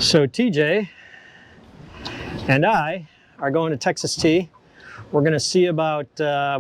So TJ and I are going to Texas T. We're going to see about,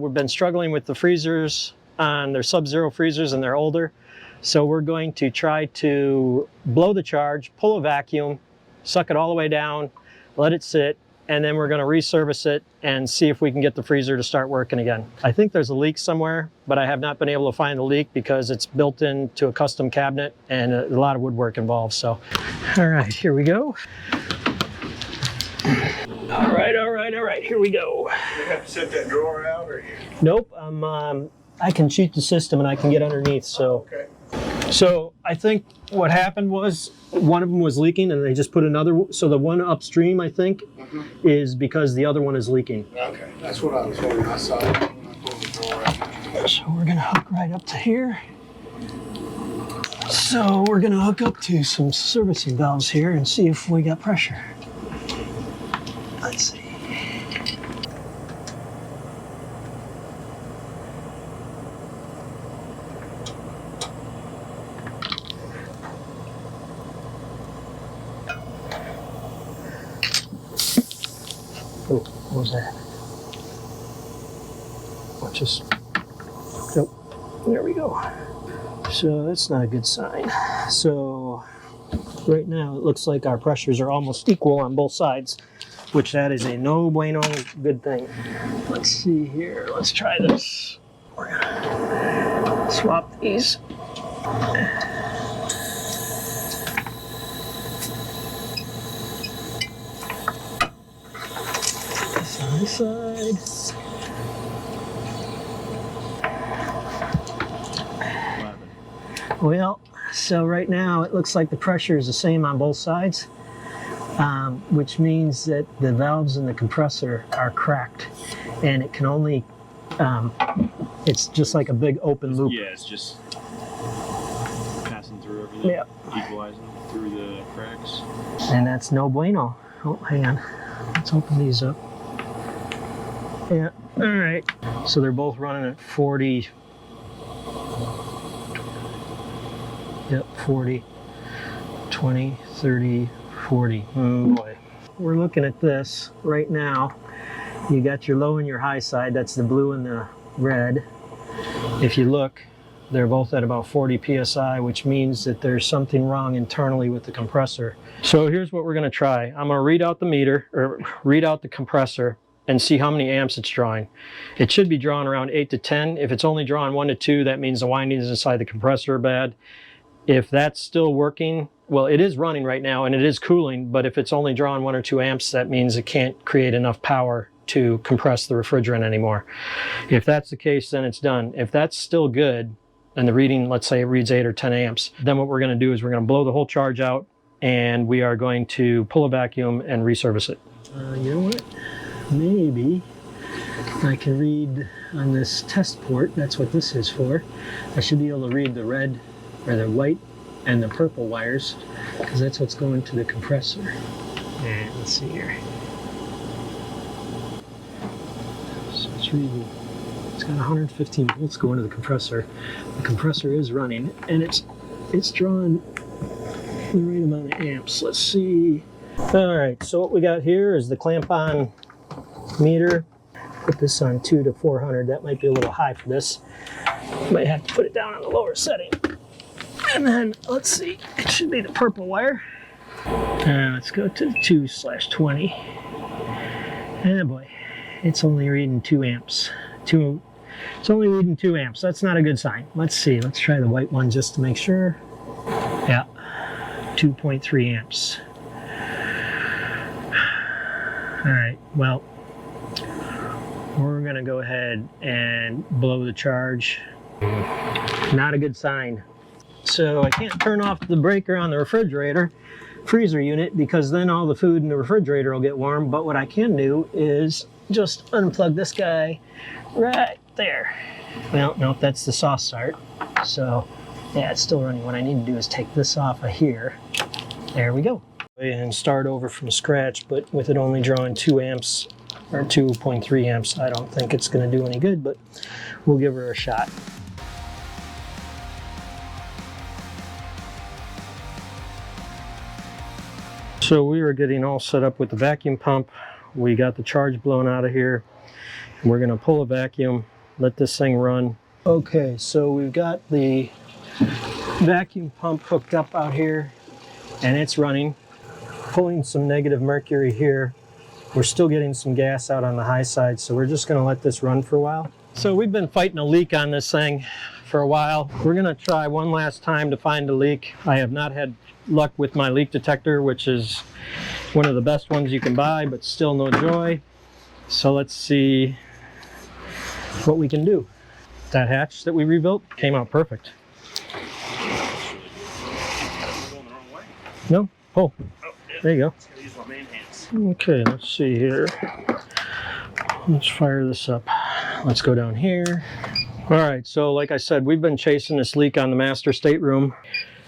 we've been struggling with the freezers on their sub-zero freezers and they're older. So we're going to try to blow the charge, pull a vacuum, suck it all the way down, let it sit, and then we're going to reservice it and see if we can get the freezer to start working again. I think there's a leak somewhere, but I have not been able to find the leak because it's built into a custom cabinet and a lot of woodwork involved. So, all right, here we go. All right, here we go. You have to set that drawer out, or you? Nope, I can cheat the system and I can get underneath, so. Okay. So I think what happened was one of them was leaking and they just put another, so the one upstream I think is because the other one is leaking. Okay, that's what I was wondering. I saw it when I pulled the drawer out. So we're gonna hook right up to here. So we're gonna hook up to some servicing valves here and see if we got pressure. Let's see. Oh, what was that? Nope, there we go. So that's not a good sign. So right now it looks like our pressures are almost equal on both sides, which that is a no bueno good thing. Let's see here, let's try this. We're gonna swap these. On this side. Well, so right now it looks like the pressure is the same on both sides, which means that the valves in the compressor are cracked, and it can only, it's just like a big open loop. Yeah, it's just passing through everything, yeah. Equalizing through the cracks. And that's no bueno. Oh, hang on. Let's open these up. Yeah, all right. So they're both running at 40. Yep, 40, 20, 30, 40. Oh boy. We're looking at this right now. You got your low and your high side. That's the blue and the red. If you look, they're both at about 40 PSI, which means that there's something wrong internally with the compressor. So here's what we're gonna try. I'm gonna read out the meter, or read out the compressor, and see how many amps it's drawing. It should be drawing around 8 to 10. If it's only drawing 1 to 2, that means the windings inside the compressor are bad. If that's still working, well, it is running right now and it is cooling, but if it's only drawing 1 or 2 amps, that means it can't create enough power to compress the refrigerant anymore. If that's the case, then it's done. If that's still good, and the reading, let's say it reads 8 or 10 amps, then what we're gonna do is we're gonna blow the whole charge out and we are going to pull a vacuum and reservice it. You know what? Maybe I can read on this test port, that's what this is for. I should be able to read the red or the white and the purple wires because that's what's going to the compressor. And let's see here. So it's reading, it's got 115 volts going to the compressor. The compressor is running and it's drawing the right amount of amps. Let's see. All right, so what we got here is the clamp on meter. Put this on 2 to 400. That might be a little high for this. Might have to put it down on the lower setting. And then let's see, it should be the purple wire. Let's go to the 2/20. And boy, it's only reading 2 amps. It's only reading 2 amps. That's not a good sign. Let's see, let's try the white one just to make sure. Yeah, 2.3 amps. All right, well, we're gonna go ahead and blow the charge. Not a good sign. So I can't turn off the breaker on the refrigerator, freezer unit, because then all the food in the refrigerator will get warm. But what I can do is just unplug this guy right there. Well, no, that's the soft start. So yeah, it's still running. What I need to do is take this off of here. There we go. And start over from scratch, but with it only drawing 2 amps or 2.3 amps, I don't think it's going to do any good, but we'll give her a shot. So we were getting all set up with the vacuum pump. We got the charge blown out of here. We're gonna pull a vacuum, let this thing run. Okay, so we've got the vacuum pump hooked up out here and it's running. Pulling some negative mercury here. We're still getting some gas out on the high side, so we're just gonna let this run for a while. So we've been fighting a leak on this thing for a while. We're gonna try one last time to find a leak. I have not had luck with my leak detector, which is one of the best ones you can buy, but still no joy. So let's see what we can do. That hatch that we rebuilt came out perfect. Going the wrong way. No? Oh, there you go. Just gotta use my main hands. Okay, let's see here. Let's fire this up. Let's go down here. All right, so like I said, we've been chasing this leak on the master stateroom,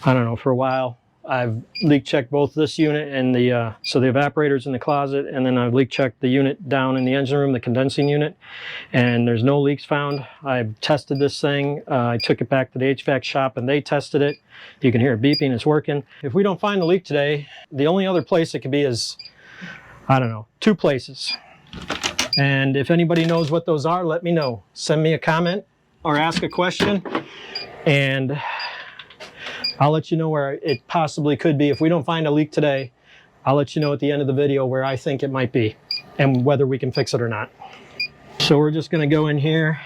I don't know, for a while. I've leak checked both this unit and the evaporator's in the closet, and then I've leak checked the unit down in the engine room, the condensing unit, and there's no leaks found. I've tested this thing. I took it back to the HVAC shop and they tested it. You can hear it beeping, it's working. If we don't find the leak today, the only other place it could be is, I don't know, 2 places. And if anybody knows what those are, let me know. Send me a comment or ask a question, and I'll let you know where it possibly could be. If we don't find a leak today, I'll let you know at the end of the video where I think it might be and whether we can fix it or not. So we're just gonna go in here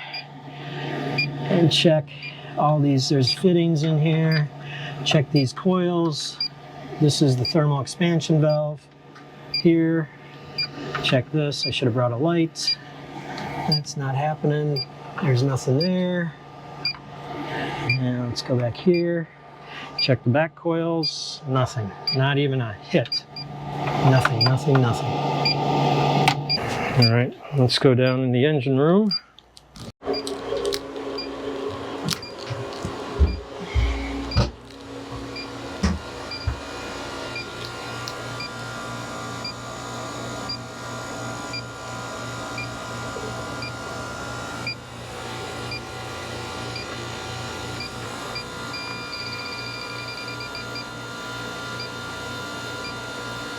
and check all these. There's fittings in here. Check these coils. This is the thermal expansion valve here. Check this. I should have brought a light. That's not happening. There's nothing there. Now let's go back here. Check the back coils. Nothing. Not even a hit. Nothing, nothing, nothing. All right, let's go down in the engine room.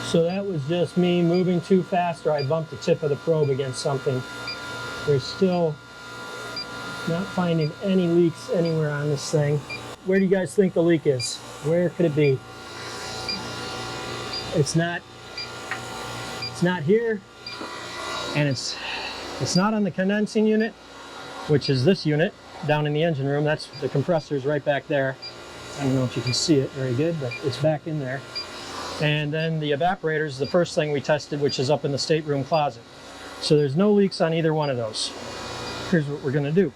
So that was just me moving too fast, or I bumped the tip of the probe against something. We're still not finding any leaks anywhere on this thing. Where do you guys think the leak is? Where could it be? It's not here, and it's not on the condensing unit, which is this unit down in the engine room. That's the compressor's right back there. I don't know if you can see it very good, but it's back in there. And then the evaporator is the first thing we tested, which is up in the stateroom closet. So there's no leaks on either one of those. Here's what we're gonna do.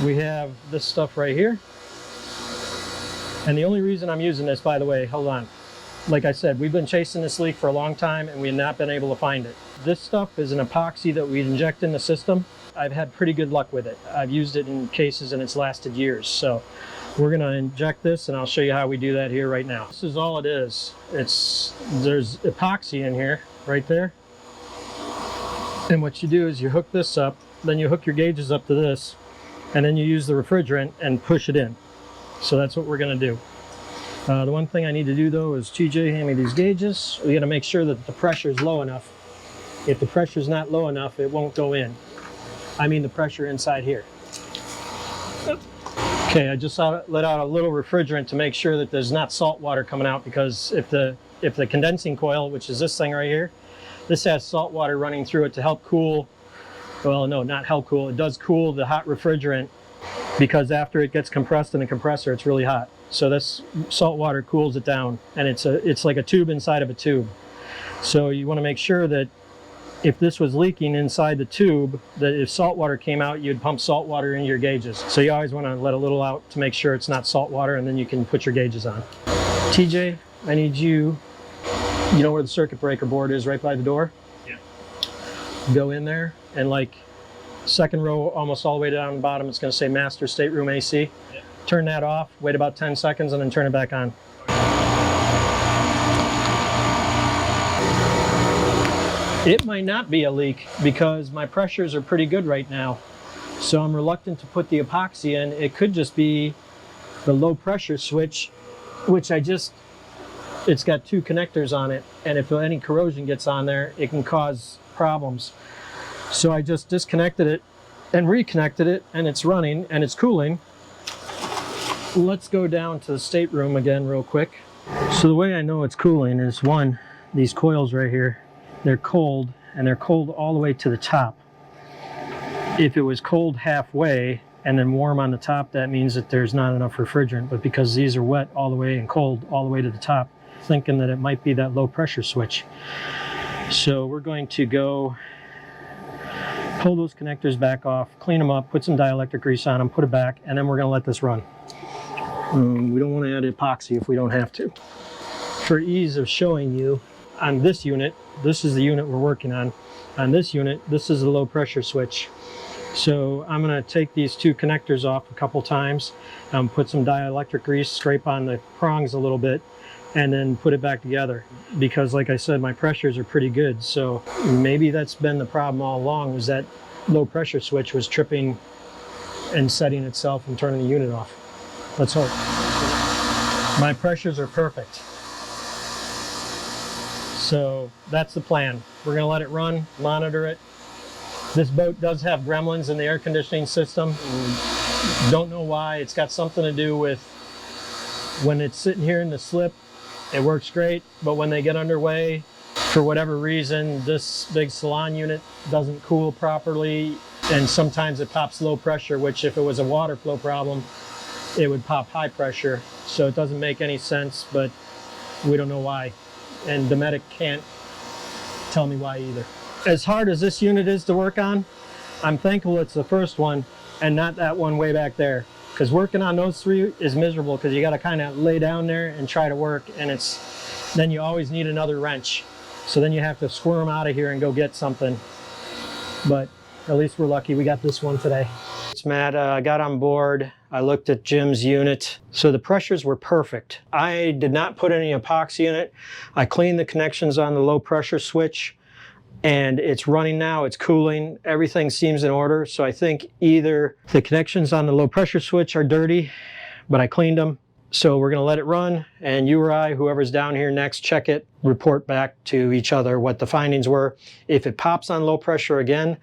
We have this stuff right here. And the only reason I'm using this, by the way, hold on. Like I said, we've been chasing this leak for a long time and we've not been able to find it. This stuff is an epoxy that we inject in the system. I've had pretty good luck with it. I've used it in cases and it's lasted years. So we're gonna inject this and I'll show you how we do that here right now. This is all it is. There's epoxy in here, right there. And what you do is you hook this up, then you hook your gauges up to this, and then you use the refrigerant and push it in. So that's what we're gonna do. The one thing I need to do though is TJ, hand me these gauges. We gotta make sure that the pressure is low enough. If the pressure is not low enough, it won't go in. I mean the pressure inside here. Okay, I just let out a little refrigerant to make sure that there's not salt water coming out, because if the condensing coil, which is this thing right here, this has salt water running through it to help cool, well, no, not help cool, it does cool the hot refrigerant, because after it gets compressed in the compressor, it's really hot. So this salt water cools it down, and it's like a tube inside of a tube. So you want to make sure that if this was leaking inside the tube, that if salt water came out, you'd pump salt water into your gauges. So you always want to let a little out to make sure it's not salt water, and then you can put your gauges on. TJ, I need you know where the circuit breaker board is, right by the door? Yeah. Go in there, and like second row, almost all the way down the bottom, it's going to say Master Stateroom AC. Yeah. Turn that off, wait about 10 seconds, and then turn it back on. It might not be a leak because my pressures are pretty good right now. So I'm reluctant to put the epoxy in. It could just be the low pressure switch, which it it's got two connectors on it, and if any corrosion gets on there, it can cause problems. So I just disconnected it and reconnected it, and it's running and it's cooling. Let's go down to the stateroom again real quick. So the way I know it's cooling is, one, these coils right here, they're cold, and they're cold all the way to the top. If it was cold halfway and then warm on the top, that means that there's not enough refrigerant. But because these are wet all the way and cold all the way to the top, thinking that it might be that low pressure switch. So we're going to go pull those connectors back off, clean them up, put some dielectric grease on them, put it back, and then we're going to let this run. We don't want to add epoxy if we don't have to. For ease of showing you, on this unit, this is the unit we're working on. On this unit, this is the low pressure switch. So I'm going to take these two connectors off a couple times, put some dielectric grease, scrape on the prongs a little bit, and then put it back together. Because like I said, my pressures are pretty good. So maybe that's been the problem all along, was that low pressure switch was tripping and setting itself and turning the unit off. Let's hope. My pressures are perfect. So that's the plan. We're going to let it run, monitor it. This boat does have gremlins in the air conditioning system. Don't know why. It's got something to do with when it's sitting here in the slip, it works great, but when they get underway, for whatever reason, this big salon unit doesn't cool properly, and sometimes it pops low pressure, which if it was a water flow problem, it would pop high pressure. So it doesn't make any sense, but we don't know why. And Dometic can't tell me why either. As hard as this unit is to work on, I'm thankful it's the first one and not that one way back there. Because working on those three is miserable, because you got to kind of lay down there and try to work, and then you always need another wrench. So then you have to squirm out of here and go get something. But at least we're lucky we got this one today. It's Matt. I got on board. I looked at Jim's unit. So the pressures were perfect. I did not put any epoxy in it. I cleaned the connections on the low pressure switch, and it's running now, it's cooling, everything seems in order. So I think either the connections on the low pressure switch are dirty, but I cleaned them. So we're gonna let it run, and you or I, whoever's down here next, check it, report back to each other what the findings were. If it pops on low pressure again,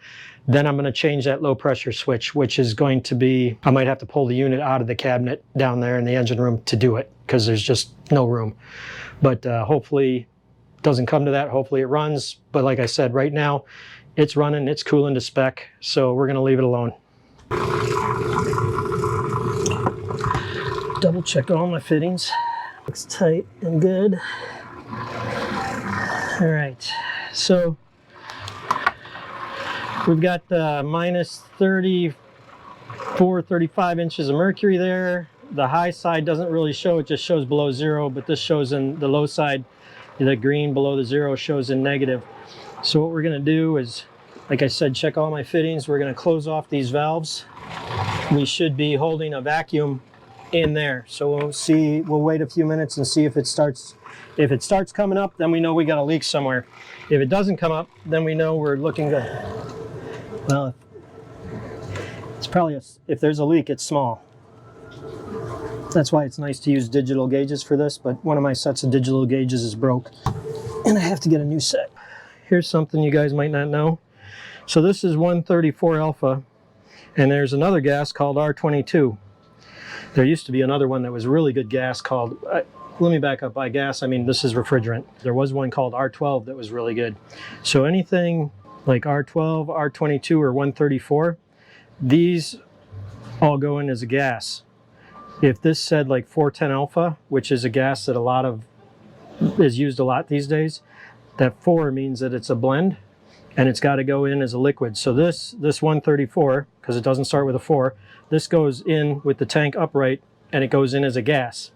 then I'm gonna change that low pressure switch, which is going to be, I might have to pull the unit out of the cabinet down there in the engine room to do it, because there's just no room. But hopefully, doesn't come to that. Hopefully it runs, but like I said, right now it's running, it's cooling to spec, so we're going to leave it alone. Double check all my fittings. Looks tight and good. All right, so we've got minus 34, 35 inches of mercury there. The high side doesn't really show, it just shows below zero, but this shows in the low side. The green below the zero shows in negative. So what we're going to do is, like I said, check all my fittings. We're going to close off these valves. We should be holding a vacuum in there. So we'll see, we'll wait a few minutes and see if it starts. If it starts coming up, then we know we got a leak somewhere. If it doesn't come up, then we know we're looking good. Well, it's probably, if there's a leak, it's small. That's why it's nice to use digital gauges for this, but one of my sets of digital gauges is broke, and I have to get a new set. Here's something you guys might not know. So this is 134 alpha, and there's another gas called R22. There used to be another one that was really good gas called, let me back up, by gas I mean this is refrigerant. There was one called R12 that was really good. So anything like R12, R22, or 134, these all go in as a gas. If this said like 410 alpha, which is a gas that is used a lot these days, that 4 means that it's a blend, and it's got to go in as a liquid. So this 134, because it doesn't start with a 4, this goes in with the tank upright, and it goes in as a gas.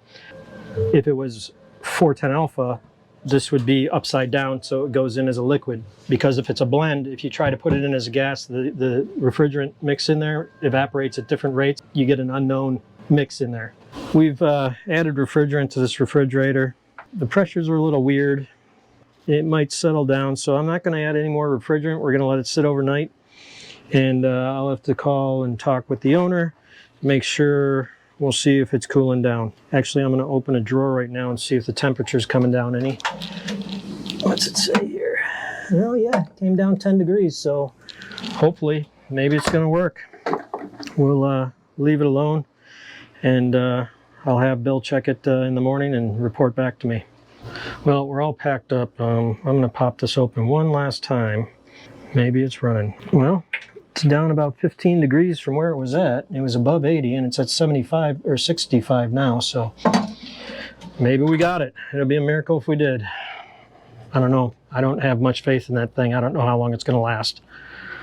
If it was 410 alpha, this would be upside down, so it goes in as a liquid. Because if it's a blend, if you try to put it in as a gas, the refrigerant mix in there evaporates at different rates. You get an unknown mix in there. We've added refrigerant to this refrigerator. The pressures are a little weird. It might settle down, so I'm not going to add any more refrigerant. We're going to let it sit overnight, and I'll have to call and talk with the owner, make sure we'll see if it's cooling down. Actually, I'm going to open a drawer right now and see if the temperature's coming down any. What's it say here? Oh yeah, it came down 10 degrees, so hopefully, maybe it's going to work. We'll leave it alone, and I'll have Bill check it in the morning and report back to me. Well, we're all packed up. I'm going to pop this open one last time. Maybe it's running. Well, it's down about 15 degrees from where it was at. It was above 80, and it's at 75 or 65 now, so maybe we got it. It'll be a miracle if we did. I don't know. I don't have much faith in that thing. I don't know how long it's going to last.